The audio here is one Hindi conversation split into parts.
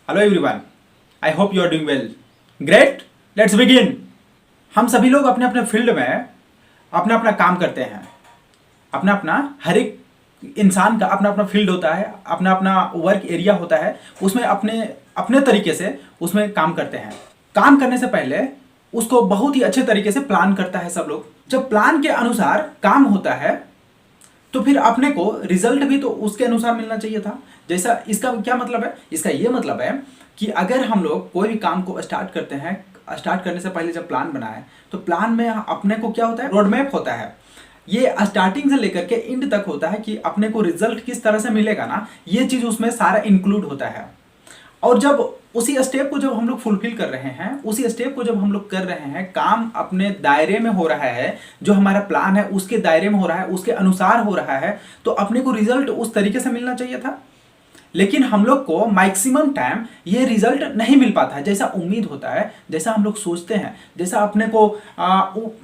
Hello everyone, I hope you are doing well. Great, let's begin. हम सभी लोग अपने अपने फील्ड में अपना अपना काम करते हैं। अपना अपना हर एक इंसान का अपना अपना फील्ड होता है, अपना अपना वर्क एरिया होता है। उसमें अपने अपने तरीके से उसमें काम करते हैं। काम करने से पहले उसको बहुत ही अच्छे तरीके से प्लान करता है सब लोग। जब प्लान के अनुसार काम होता है तो फिर अपने को रिजल्ट भी तो उसके अनुसार मिलना चाहिए था। जैसा इसका क्या मतलब है? इसका ये मतलब है कि अगर हम लोग कोई भी काम को स्टार्ट करते हैं, स्टार्ट करने से पहले जब प्लान बनाए तो प्लान में अपने को क्या होता है, रोड मैप होता है। ये स्टार्टिंग से लेकर के एंड तक होता है कि अपने को रिजल्ट किस तरह से मिलेगा ना, ये चीज उसमें सारा इंक्लूड होता है। और जब उसी स्टेप को जब हम लोग फुलफिल कर रहे हैं, उसी स्टेप को जब हम लोग कर रहे हैं, काम अपने दायरे में हो रहा है, जो हमारा प्लान है उसके दायरे में हो रहा है, उसके अनुसार हो रहा है, तो अपने को रिजल्ट उस तरीके से मिलना चाहिए था। लेकिन हम लोग को मैक्सिमम टाइम ये रिजल्ट नहीं मिल पाता है जैसा उम्मीद होता है, जैसा हम लोग सोचते हैं, जैसा अपने को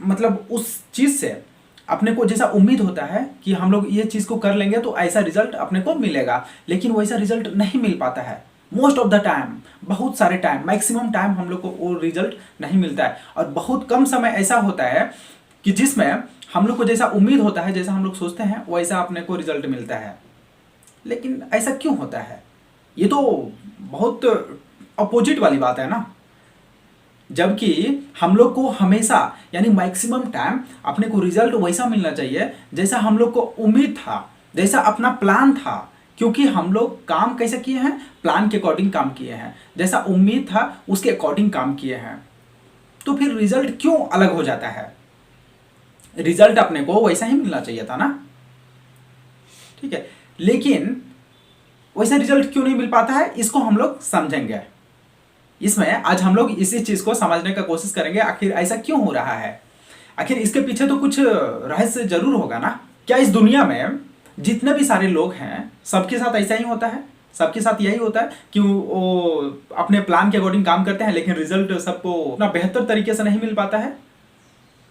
मतलब उस चीज से अपने को जैसा उम्मीद होता है कि हम लोग ये चीज को कर लेंगे तो ऐसा रिजल्ट अपने को मिलेगा, लेकिन वैसा रिजल्ट नहीं मिल पाता है। मोस्ट ऑफ द टाइम, बहुत सारे टाइम, मैक्सिमम टाइम हम लोग को वो रिजल्ट नहीं मिलता है। और बहुत कम समय ऐसा होता है कि जिसमें हम लोग को जैसा उम्मीद होता है, जैसा हम लोग सोचते हैं, वैसा अपने को रिजल्ट मिलता है। लेकिन ऐसा क्यों होता है? ये तो बहुत अपोजिट वाली बात है ना। जबकि हम लोग को हमेशा यानी मैक्सिमम टाइम अपने को रिजल्ट वैसा मिलना चाहिए जैसा हम लोग को उम्मीद था, जैसा अपना प्लान था। क्योंकि हम लोग काम कैसे किए हैं? प्लान के अकॉर्डिंग काम किए हैं, जैसा उम्मीद था उसके अकॉर्डिंग काम किए हैं। तो फिर रिजल्ट क्यों अलग हो जाता है? रिजल्ट अपने को वैसा ही मिलना चाहिए था ना, ठीक है। लेकिन वैसा रिजल्ट क्यों नहीं मिल पाता है, इसको हम लोग समझेंगे। इसमें आज हम लोग इसी चीज को समझने का कोशिश करेंगे, आखिर ऐसा क्यों हो रहा है। आखिर इसके पीछे तो कुछ रहस्य जरूर होगा ना। क्या इस दुनिया में जितने भी सारे लोग हैं सबके साथ ऐसा ही होता है? सबके साथ यही होता है कि वो अपने प्लान के अकॉर्डिंग काम करते हैं, लेकिन रिजल्ट सबको उतना बेहतर तरीके से नहीं मिल पाता है?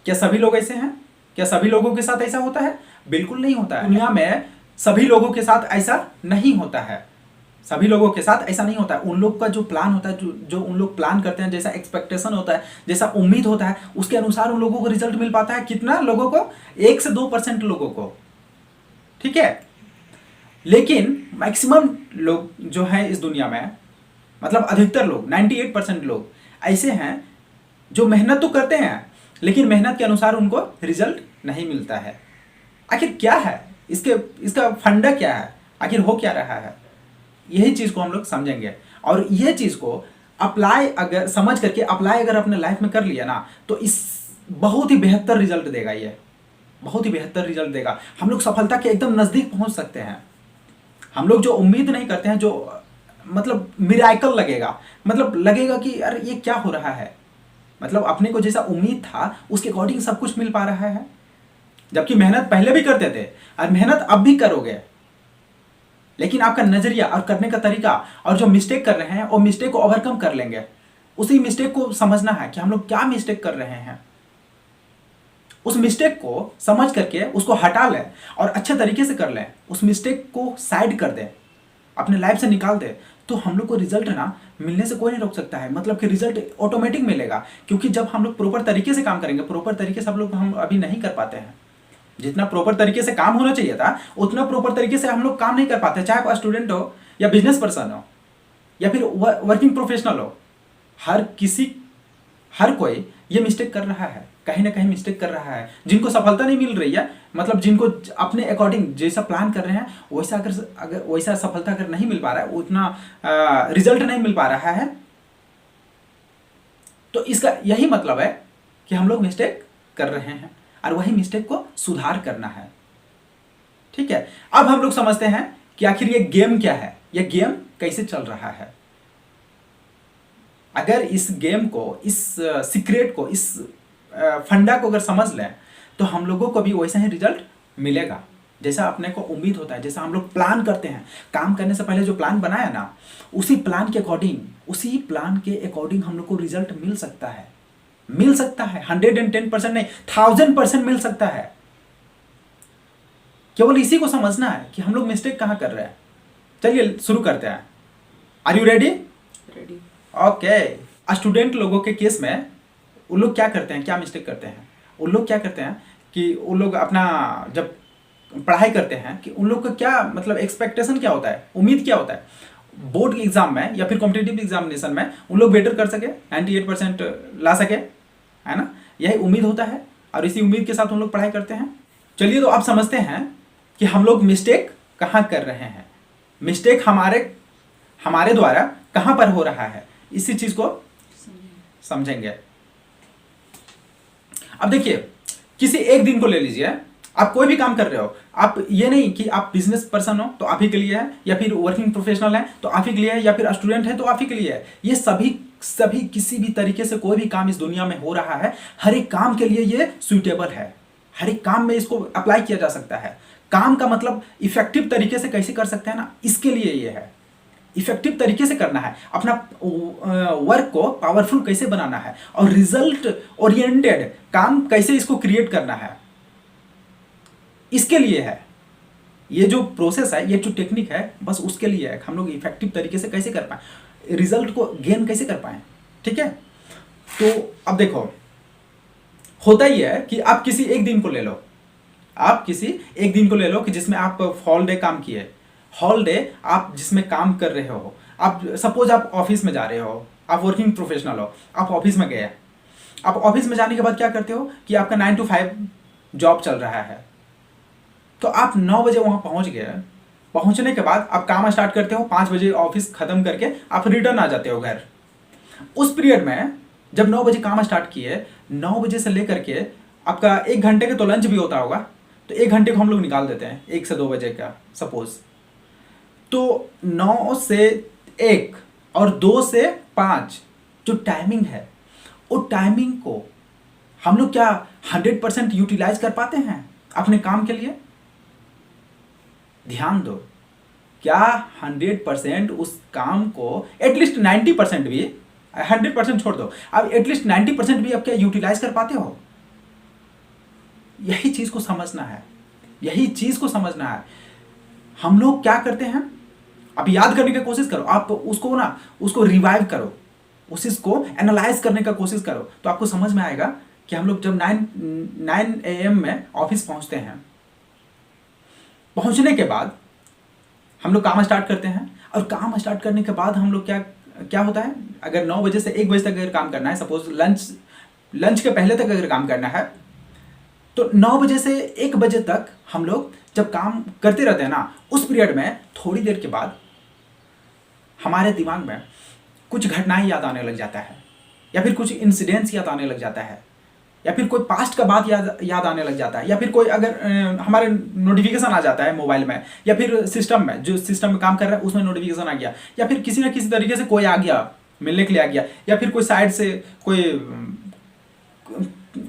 क्या सभी लोग ऐसे हैं? क्या सभी लोगों के साथ ऐसा होता है? बिल्कुल नहीं होता है। दुनिया में सभी लोगों के साथ ऐसा नहीं होता है। सभी लोगों के साथ ऐसा नहीं होता है। उन लोग का जो प्लान होता है, जो उन लोग प्लान करते हैं, जैसा एक्सपेक्टेशन होता है, जैसा उम्मीद होता है, उसके अनुसार उन लोगों को रिजल्ट मिल पाता है। कितना लोगों को? 1 से 2% लोगों को, ठीक है। लेकिन मैक्सिमम लोग जो हैं इस दुनिया में, मतलब अधिकतर लोग, 98% लोग ऐसे हैं जो मेहनत तो करते हैं, लेकिन मेहनत के अनुसार उनको रिजल्ट नहीं मिलता है। आखिर क्या है इसका फंडा क्या है? आखिर हो क्या रहा है? यही चीज को हम लोग समझेंगे। और यह चीज को अप्लाई अगर समझ करके अप्लाई अगर अपने लाइफ में कर लिया ना, तो इस बहुत ही बेहतर रिजल्ट देगा। ये बहुत ही बेहतर रिजल्ट देगा। हम लोग सफलता के एकदम नजदीक पहुंच सकते हैं। हम लोग जो उम्मीद नहीं करते हैं, जो मतलब मिराकल लगेगा, मतलब लगेगा कि यार ये क्या हो रहा है, मतलब अपने को जैसा उम्मीद था उसके अकॉर्डिंग सब कुछ मिल पा रहा है। जबकि मेहनत पहले भी करते थे और मेहनत अब भी करोगे, लेकिन आपका नजरिया और करने का तरीका और जो मिस्टेक कर रहे हैं वो मिस्टेक को ओवरकम कर लेंगे। उसी मिस्टेक को समझना है कि हम लोग क्या मिस्टेक कर रहे हैं। उस मिस्टेक को समझ करके उसको हटा लें और अच्छे तरीके से कर लें। उस मिस्टेक को साइड कर दें, अपने लाइफ से निकाल दें, तो हम लोग को रिजल्ट ना मिलने से कोई नहीं रोक सकता है। मतलब कि रिजल्ट ऑटोमेटिक मिलेगा। क्योंकि जब हम लोग प्रॉपर तरीके से काम करेंगे, प्रॉपर तरीके से हम अभी नहीं कर पाते हैं। जितना प्रॉपर तरीके से काम होना चाहिए था उतना प्रॉपर तरीके से हम लोग काम नहीं कर पाते। चाहे आप स्टूडेंट हो या बिजनेस पर्सन हो या फिर वर्किंग प्रोफेशनल हो, हर कोई ये मिस्टेक कर रहा है, कहीं ना कहीं मिस्टेक कर रहा है। जिनको सफलता नहीं मिल रही है, मतलब जिनको अपने अकॉर्डिंग जैसा प्लान कर रहे हैं वैसा अगर वैसा सफलता अगर नहीं मिल पा रहा है, उतना रिजल्ट नहीं मिल पा रहा है, तो इसका यही मतलब है कि हम लोग मिस्टेक कर रहे हैं और वही मिस्टेक को सुधार करना है, ठीक है। अब हम लोग समझते हैं कि आखिर ये गेम क्या है, ये गेम कैसे चल रहा है। अगर इस गेम को, इस सीक्रेट को, इस फंडा को अगर समझ लें तो हम लोगों को भी वैसा ही रिजल्ट मिलेगा जैसा अपने को उम्मीद होता है। जैसा हम लोग प्लान करते हैं, काम करने से पहले जो प्लान बनाया ना, उसी प्लान के अकॉर्डिंग हम लोग को रिजल्ट मिल सकता है। 110% नहीं, 1000% मिल सकता है। केवल इसी को समझना है कि हम लोग मिस्टेक कहां कर रहे हैं। चलिए शुरू करते हैं। Are you ready? Ready. Okay. Student लोगों के केस में उन लोग क्या करते हैं, क्या मिस्टेक करते हैं? उन लोग क्या करते हैं कि उन लोग अपना जब पढ़ाई करते हैं कि उन लोग का क्या मतलब एक्सपेक्टेशन क्या होता है, उम्मीद क्या होता है बोर्ड के एग्जाम में या फिर कॉम्पिटेटिव एग्जामिनेशन में उन लोग बेटर कर सके, 98% ला सके, है ना? यही उम्मीद होता है और इसी उम्मीद के साथ उन लोग पढ़ाई करते हैं। चलिए तो आप समझते हैं कि हम लोग मिस्टेक कहाँ कर रहे हैं, मिस्टेक हमारे हमारे द्वारा कहाँ पर हो रहा है, इसी चीज को समझेंगे। अब देखिए, किसी एक दिन को ले लीजिए, आप कोई भी काम कर रहे हो, आप ये नहीं कि आप बिजनेस पर्सन हो तो आप ही के लिए है, या फिर वर्किंग प्रोफेशनल है तो आप ही के लिए है, या फिर स्टूडेंट है तो आप ही के लिए है। ये सभी सभी किसी भी तरीके से कोई भी काम इस दुनिया में हो रहा है, हर एक काम के लिए ये सुइटेबल है, हर एक काम में इसको अप्लाई किया जा सकता है। काम का मतलब इफेक्टिव तरीके से कैसे कर सकते हैं ना, इसके लिए ये है। इफेक्टिव तरीके से करना है, अपना वर्क को पावरफुल कैसे बनाना है और रिजल्ट ओरिएंटेड काम कैसे इसको क्रिएट करना है, इसके लिए है। ये जो प्रोसेस है, ये जो टेक्निक है, बस उसके लिए है। हम लोग इफेक्टिव तरीके से कैसे कर पाए, रिजल्ट को गेन कैसे कर पाए, ठीक है? तो अब देखो, होता ही है कि आप किसी एक दिन को ले लो, आप किसी एक दिन को ले लो कि जिसमें आप होल डे काम किए, होल डे आप जिसमें काम कर रहे हो। आप सपोज आप ऑफिस में जा रहे हो, आप वर्किंग प्रोफेशनल हो, आप ऑफिस में गए, आप ऑफिस में जाने के बाद क्या करते हो कि आपका 9 to 5 जॉब चल रहा है, तो आप 9 बजे वहां पहुंच गए। पहुंचने के बाद आप काम स्टार्ट करते हो, 5 बजे ऑफिस खत्म करके आप रिटर्न आ जाते हो घर। उस पीरियड में जब 9 बजे काम स्टार्ट किए, 9 बजे से लेकर के आपका 1 घंटे के तो लंच भी होता होगा, तो 1 घंटे को हम लोग निकाल देते हैं, 1 से 2 बजे का सपोज। तो 9 से 1 और 2 से 5 जो टाइमिंग है, वो टाइमिंग को हम लोग क्या 100% यूटिलाइज कर पाते हैं अपने काम के लिए? ध्यान दो, क्या 100% उस काम को, एटलीस्ट 90% भी, 100% छोड़ दो, अब एटलीस्ट 90% भी आप क्या यूटिलाइज कर पाते हो? यही चीज को समझना है, यही चीज को समझना है। हम लोग क्या करते हैं, अब याद करने की कोशिश करो, आप उसको ना, उसको रिवाइव करो, उस इसको एनालाइज करने का कोशिश करो, तो आपको समझ में आएगा कि हम लोग जब 9 AM में ऑफिस पहुंचते हैं, पहुंचने के बाद हम लोग काम स्टार्ट करते हैं, और काम स्टार्ट करने के बाद हम लोग क्या क्या होता है, अगर 9 बजे से 1 बजे तक अगर काम करना है, सपोज लंच के पहले तक अगर काम करना है, तो 9 बजे से 1 बजे तक हम लोग जब काम करते रहते हैं ना, उस पीरियड में थोड़ी देर के बाद हमारे दिमाग में कुछ घटनाएं याद आने लग जाता है, या फिर कुछ इंसिडेंट्स याद आने लग जाता है, या फिर कोई पास्ट का बात याद आने लग जाता है, या फिर कोई अगर हमारे नोटिफिकेशन आ जाता है मोबाइल में, या फिर सिस्टम में, जो सिस्टम में काम कर रहा है उसमें नोटिफिकेशन आ गया, या फिर किसी ना किसी तरीके से कोई आ गया, मिलने के लिए आ गया, या फिर कोई साइड से कोई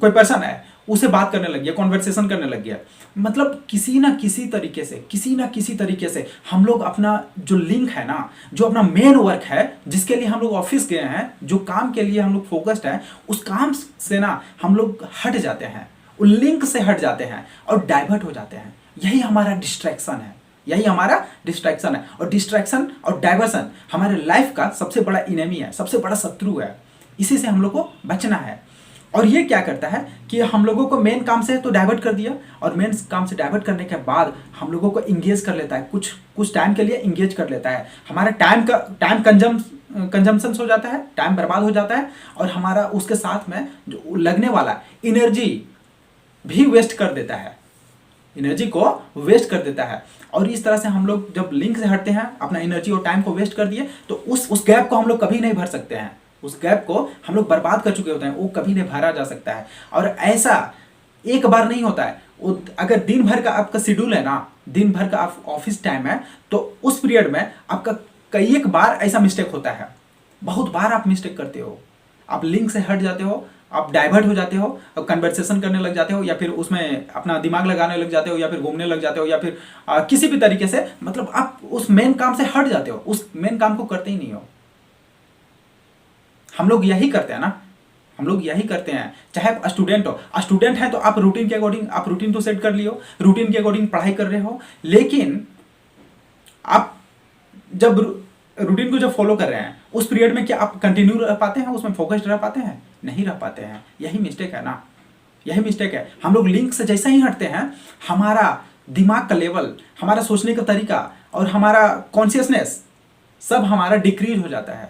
पर्सन है, उसे बात करने लग गया, कॉन्वर्सेशन करने लग गया। मतलब किसी ना किसी तरीके से हम लोग अपना जो लिंक है ना, जो अपना मेन वर्क है, जिसके लिए हम लोग ऑफिस गए हैं, जो काम के लिए हम लोग फोकस्ड है, उस काम से ना हम लोग हट जाते हैं, उस लिंक से हट जाते हैं और डाइवर्ट हो जाते हैं। यही हमारा डिस्ट्रैक्शन है, यही हमारा डिस्ट्रैक्शन है। और डिस्ट्रैक्शन और डाइवर्सन हमारे लाइफ का सबसे बड़ा इनेमी है, सबसे बड़ा शत्रु है। इसी से हम लोग को बचना है। और ये क्या करता है कि हम लोगों को मेन काम से तो डाइवर्ट कर दिया, और मेन काम से डाइवर्ट करने के बाद हम लोगों को इंगेज कर लेता है, कुछ टाइम के लिए इंगेज कर लेता है। हमारा टाइम कंजम्पशन हो जाता है, टाइम बर्बाद हो जाता है, और हमारा उसके साथ में जो लगने वाला एनर्जी भी वेस्ट कर देता है, एनर्जी को वेस्ट कर देता है। और इस तरह से हम लोग जब लिंक से हटते हैं, अपना एनर्जी और टाइम को वेस्ट कर दिए, तो उस गैप को हम लोग कभी नहीं भर सकते हैं। उस गैप को हम लोग बर्बाद कर चुके होते हैं, वो कभी नहीं भरा जा सकता है। और ऐसा एक बार नहीं होता है। अगर दिन भर का आपका शेड्यूल है ना, दिन भर का आप ऑफिस टाइम है, तो उस पीरियड में आपका कई एक बार ऐसा मिस्टेक होता है, बहुत बार आप मिस्टेक करते हो, आप लिंक से हट जाते हो, आप डाइवर्ट हो जाते हो, कन्वर्सेशन करने लग जाते हो, या फिर उसमें अपना दिमाग लगाने लग जाते हो, या फिर घूमने लग जाते हो, या फिर किसी भी तरीके से, मतलब आप उस मेन काम से हट जाते हो, उस मेन काम को करते ही नहीं हो। हम लोग यही करते हैं ना, हम लोग यही करते हैं। चाहे आप स्टूडेंट हो, स्टूडेंट है तो आप रूटीन के अकॉर्डिंग, आप रूटीन तो सेट कर लियो, रूटीन के अकॉर्डिंग पढ़ाई कर रहे हो। लेकिन आप जब रूटीन को जब फॉलो कर रहे हैं उस पीरियड में क्या आप कंटिन्यू रह पाते हैं, उसमें फोकस्ड रह पाते हैं? नहीं रह पाते हैं। यही मिस्टेक है ना, यही मिस्टेक है। हम लोग लिंक से जैसा ही हटते हैं, हमारा दिमाग का लेवल, हमारा सोचने का तरीका और हमारा कॉन्शियसनेस सब हमारा डिक्रीज हो जाता है,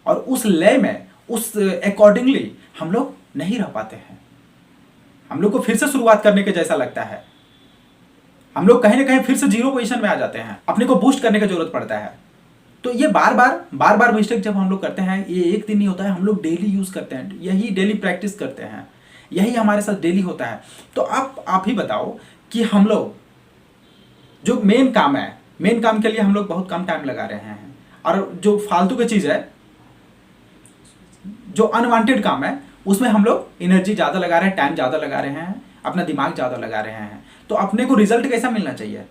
और उस लय में, उस अकॉर्डिंगली हम लोग नहीं रह पाते हैं। हम लोग को फिर से शुरुआत करने के जैसा लगता है, हम लोग कहीं ना कहीं फिर से जीरो पोजीशन में आ जाते हैं, अपने को बूस्ट करने की जरूरत पड़ता है। तो ये बार बार मिस्टेक जब हम लोग करते हैं, ये एक दिन नहीं होता है, हम लोग डेली यूज करते हैं, यही डेली प्रैक्टिस करते हैं, यही हमारे साथ डेली होता है। तो आप ही बताओ कि हम लोग जो मेन काम है, मेन काम के लिए हम लोग बहुत कम टाइम लगा रहे हैं, और जो फालतू की चीज है, जो अनवांटेड काम है, उसमें हम लोग एनर्जी ज्यादा लगा रहे हैं, टाइम ज्यादा लगा रहे हैं, अपना दिमाग ज्यादा लगा रहे हैं। तो अपने को रिजल्ट कैसा मिलना चाहिए?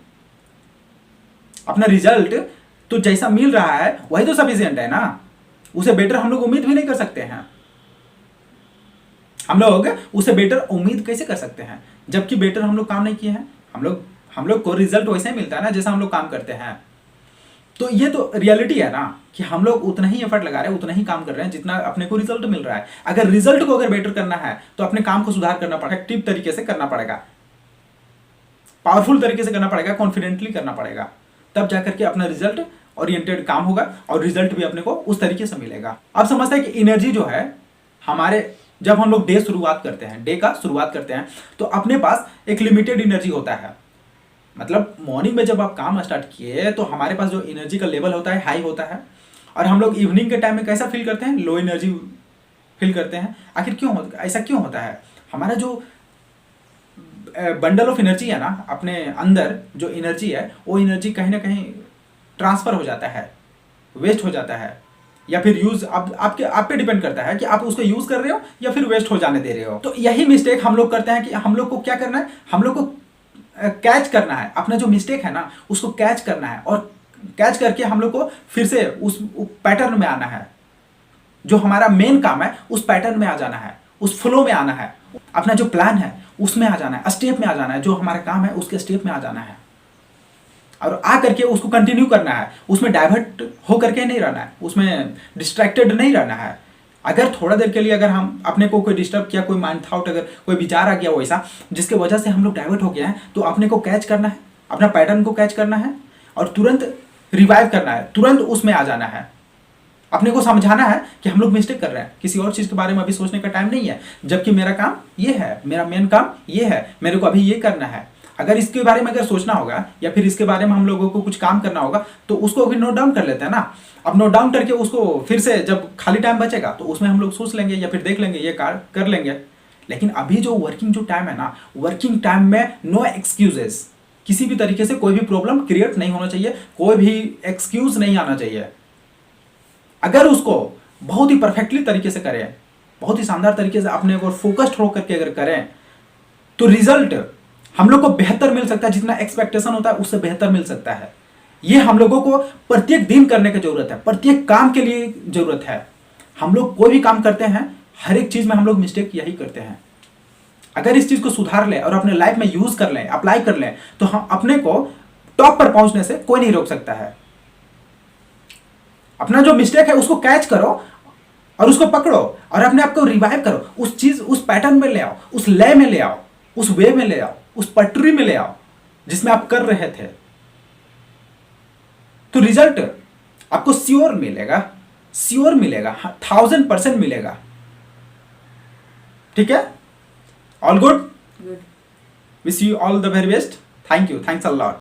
अपना रिजल्ट तो जैसा मिल रहा है वही तो सफिशिएंट है ना, उसे बेटर हम लोग उम्मीद भी नहीं कर सकते हैं। हम लोग उसे बेटर उम्मीद कैसे कर सकते हैं जबकि बेटर हम लोग काम नहीं किए हैं? हम लोग को रिजल्ट वैसे ही मिलता है ना जैसा हम लोग काम करते हैं। तो ये तो रियलिटी है ना कि हम लोग उतना ही एफर्ट लगा रहे हैं, उतना ही काम कर रहे हैं जितना अपने को रिजल्ट मिल रहा है। अगर रिजल्ट को अगर बेटर करना है तो अपने काम को सुधार करना पड़ेगा, एक्टिव तरीके से करना पड़ेगा, पावरफुल तरीके से करना पड़ेगा, कॉन्फिडेंटली करना पड़ेगा, तब जाकर के अपना रिजल्ट ओरिएंटेड काम होगा और रिजल्ट भी अपने को उस तरीके से मिलेगा। अब समझते हैं कि एनर्जी जो है हमारे, जब हम लोग डे शुरुआत करते हैं, डे का शुरुआत करते हैं, तो अपने पास एक लिमिटेड एनर्जी होता है। मतलब मॉर्निंग में जब आप काम स्टार्ट किए तो हमारे पास जो एनर्जी का लेवल होता है हाई होता है, और हम लोग इवनिंग के टाइम में कैसा फील करते हैं? लो एनर्जी फील करते हैं। आखिर क्यों होता है? ऐसा क्यों होता है? हमारा जो बंडल ऑफ एनर्जी है ना, अपने अंदर जो एनर्जी है, वो एनर्जी कहीं ना कहीं ट्रांसफर हो जाता है, वेस्ट हो जाता है, या फिर यूज आप पे डिपेंड करता है कि आप उसको यूज कर रहे हो या फिर वेस्ट हो जाने दे रहे हो। तो यही मिस्टेक हम लोग करते हैं कि हम लोग को क्या करना है? हम लोग को कैच करना है, अपना जो मिस्टेक है ना उसको कैच करना है, और कैच करके हम लोग को फिर से उस पैटर्न में आना है। जो हमारा मेन काम है उस पैटर्न में आ जाना है, उस फ्लो में आना है, अपना जो प्लान है उसमें आ जाना है, स्टेप में आ जाना है, जो हमारा काम है उसके स्टेप में आ जाना है, और आ करके उसको कंटिन्यू करना है। उसमें डाइवर्ट हो करके नहीं रहना है, उसमें डिस्ट्रैक्टेड नहीं रहना है। अगर थोड़ा देर के लिए अगर हम अपने को कोई डिस्टर्ब किया, कोई माइंड थॉट, अगर कोई विचार आ गया वैसा जिसके वजह से हम लोग डाइवर्ट हो गए हैं, तो अपने को कैच करना है, अपना पैटर्न को कैच करना है और तुरंत रिवाइव करना है, तुरंत उसमें आ जाना है। अपने को समझाना है कि हम लोग मिस्टेक कर रहे हैं, किसी और चीज के बारे में अभी सोचने का टाइम नहीं है, जबकि मेरा काम ये है, मेरा मेन काम ये है, मेरे को अभी ये करना है। अगर इसके बारे में अगर सोचना होगा या फिर इसके बारे में हम लोगों को कुछ काम करना होगा तो उसको भी नोट डाउन कर लेते हैं ना। अब नोट डाउन करके उसको फिर से जब खाली टाइम बचेगा तो उसमें हम लोग सोच लेंगे या फिर देख लेंगे, ये कर लेंगे। लेकिन अभी जो वर्किंग जो टाइम है ना, वर्किंग टाइम में नो एक्सक्यूजेस, किसी भी तरीके से कोई भी प्रॉब्लम क्रिएट नहीं होना चाहिए, कोई भी एक्सक्यूज नहीं आना चाहिए। अगर उसको बहुत ही परफेक्टली तरीके से करें, बहुत ही शानदार तरीके से अपने को फोकस्ड होकर के अगर करें, तो रिजल्ट हम लोग को बेहतर मिल सकता है, जितना एक्सपेक्टेशन होता है उससे बेहतर मिल सकता है। ये हम लोगों को प्रत्येक दिन करने की जरूरत है, प्रत्येक काम के लिए जरूरत है। हम लोग कोई भी काम करते हैं, हर एक चीज में हम लोग मिस्टेक यही करते हैं। अगर इस चीज को सुधार लें और अपने लाइफ में यूज कर लें, अप्लाई कर लें, तो हम अपने को टॉप पर पहुंचने से कोई नहीं रोक सकता है। अपना जो मिस्टेक है उसको कैच करो और उसको पकड़ो और अपने आप को रिवाइव करो, उस चीज, उस पैटर्न में ले आओ, उस लय में ले आओ, उस वे में ले आओ, उस पटरी में ले आओ जिसमें आप कर रहे थे। तो रिजल्ट आपको श्योर मिलेगा, श्योर मिलेगा, 1000% मिलेगा। ठीक है? All good? Wish you all the very best. Thank you, thanks a lot.